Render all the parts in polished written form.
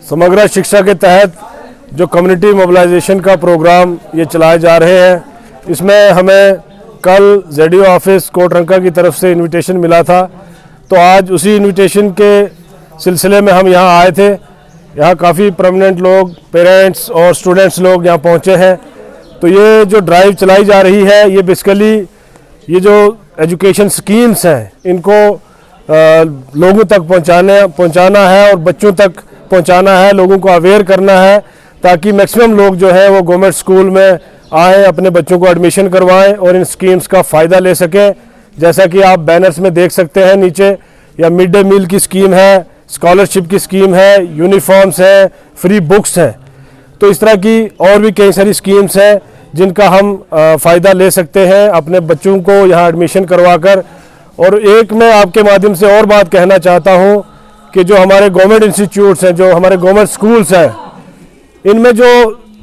समग्र शिक्षा के तहत जो कम्युनिटी मोबिलाइजेशन का प्रोग्राम ये चलाए जा रहे हैं, इसमें हमें कल जेडीओ ऑफिस कोटरंका की तरफ से इनविटेशन मिला था। तो आज उसी इनविटेशन के सिलसिले में हम यहाँ आए थे। यहाँ काफ़ी प्रोमिनेंट लोग, पेरेंट्स और स्टूडेंट्स लोग यहाँ पहुँचे हैं। तो ये जो ड्राइव चलाई जा रही है, ये बेसिकली ये जो एजुकेशन स्कीम्स हैं इनको लोगों तक पहुँचाना है और बच्चों तक पहुँचाना है, लोगों को अवेयर करना है, ताकि मैक्सिमम लोग जो है वो गवर्नमेंट स्कूल में आएँ, अपने बच्चों को एडमिशन करवाएं और इन स्कीम्स का फ़ायदा ले सकें। जैसा कि आप बैनर्स में देख सकते हैं नीचे, या मिड डे मील की स्कीम है, स्कॉलरशिप की स्कीम है, यूनिफॉर्म्स है, फ्री बुक्स है। तो इस तरह की और भी कई सारी स्कीम्स हैं जिनका हम फ़ायदा ले सकते हैं अपने बच्चों को यहाँ एडमिशन करवाकर। और एक मैं आपके माध्यम से और बात कहना चाहता हूँ कि जो हमारे गवर्नमेंट इंस्टीट्यूट्स हैं, जो हमारे गवर्नमेंट स्कूल्स हैं, इनमें जो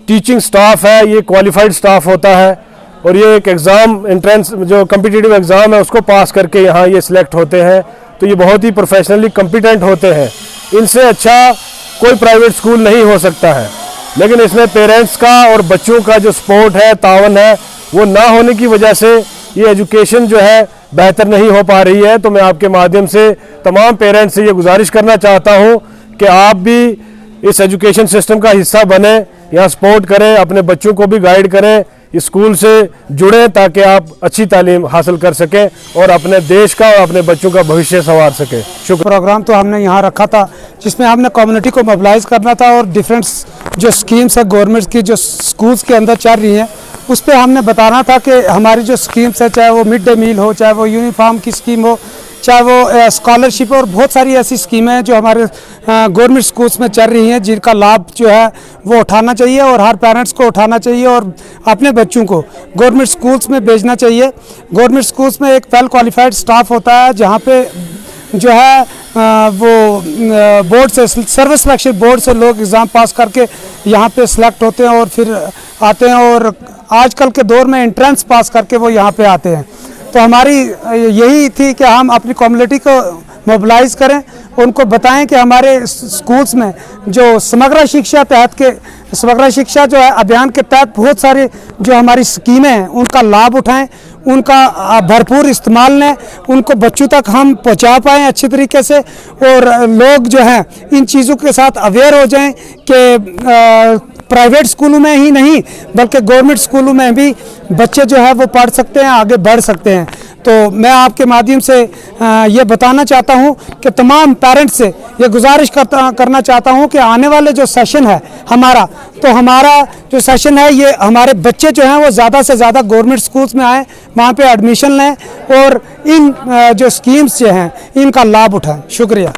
टीचिंग स्टाफ है ये क्वालिफाइड स्टाफ होता है और ये एक एग्ज़ाम एंट्रेंस जो कम्पिटिटिव एग्ज़ाम है उसको पास करके यहाँ ये सिलेक्ट होते हैं। तो ये बहुत ही प्रोफेशनली कॉम्पिटेंट होते हैं। इनसे अच्छा कोई प्राइवेट स्कूल नहीं हो सकता है। लेकिन इसमें पेरेंट्स का और बच्चों का जो सपोर्ट है, तावन है, वो ना होने की वजह से ये एजुकेशन जो है बेहतर नहीं हो पा रही है। तो मैं आपके माध्यम से तमाम पेरेंट्स से ये गुजारिश करना चाहता हूँ कि आप भी इस एजुकेशन सिस्टम का हिस्सा बने, यहाँ सपोर्ट करें, अपने बच्चों को भी गाइड करें, इस स्कूल से जुड़ें ताकि आप अच्छी तालीम हासिल कर सकें और अपने देश का और अपने बच्चों का भविष्य संवार सकें। शुक्र। प्रोग्राम तो हमने यहाँ रखा था जिसमें हमने कम्युनिटी को मोबिलाइज करना था और डिफरेंट जो स्कीम्स है गवर्नमेंट की जो स्कूल्स के अंदर चल रही हैं उस पर हमने बताना था कि हमारी जो स्कीम्स है, चाहे वो मिड डे मील हो, चाहे वो यूनिफॉर्म की स्कीम हो, चाहे वो स्कॉलरशिप और बहुत सारी ऐसी स्कीमें हैं जो हमारे गवर्नमेंट स्कूल्स में चल रही हैं, जिनका लाभ जो है वो उठाना चाहिए और हर पेरेंट्स को उठाना चाहिए और अपने बच्चों को गवर्नमेंट स्कूल्स में भेजना चाहिए। गवर्नमेंट स्कूल्स में एक वेल क्वालिफाइड स्टाफ होता है जहाँ पे जो है वो बोर्ड से, सर्विस सिलेक्शन बोर्ड से लोग एग्ज़ाम पास करके यहाँ पे सिलेक्ट होते हैं और फिर आते हैं और आजकल के दौर में एंट्रेंस पास करके वो यहाँ पे आते हैं। तो हमारी यही थी कि हम अपनी कम्युनिटी को मोबिलाइज़ करें, उनको बताएं कि हमारे स्कूल्स में जो समग्र शिक्षा तहत के समग्र शिक्षा जो है अभियान के तहत बहुत सारी जो हमारी स्कीमें हैं उनका लाभ उठाएं, उनका भरपूर इस्तेमाल लें, उनको बच्चों तक हम पहुंचा पाएँ अच्छी तरीके से और लोग जो हैं इन चीज़ों के साथ अवेयर हो जाएं कि प्राइवेट स्कूलों में ही नहीं बल्कि गवर्नमेंट स्कूलों में भी बच्चे जो है वो पढ़ सकते हैं, आगे बढ़ सकते हैं। तो मैं आपके माध्यम से ये बताना चाहता हूँ कि तमाम पेरेंट्स से ये गुजारिश करना चाहता हूँ कि आने वाले जो सेशन है हमारा, तो हमारा जो सेशन है ये हमारे बच्चे जो हैं वो ज़्यादा से ज़्यादा गवर्नमेंट स्कूल्स में आएँ, वहाँ पे एडमिशन लें और इन जो स्कीम्स जो हैं इनका लाभ उठाएं। शुक्रिया।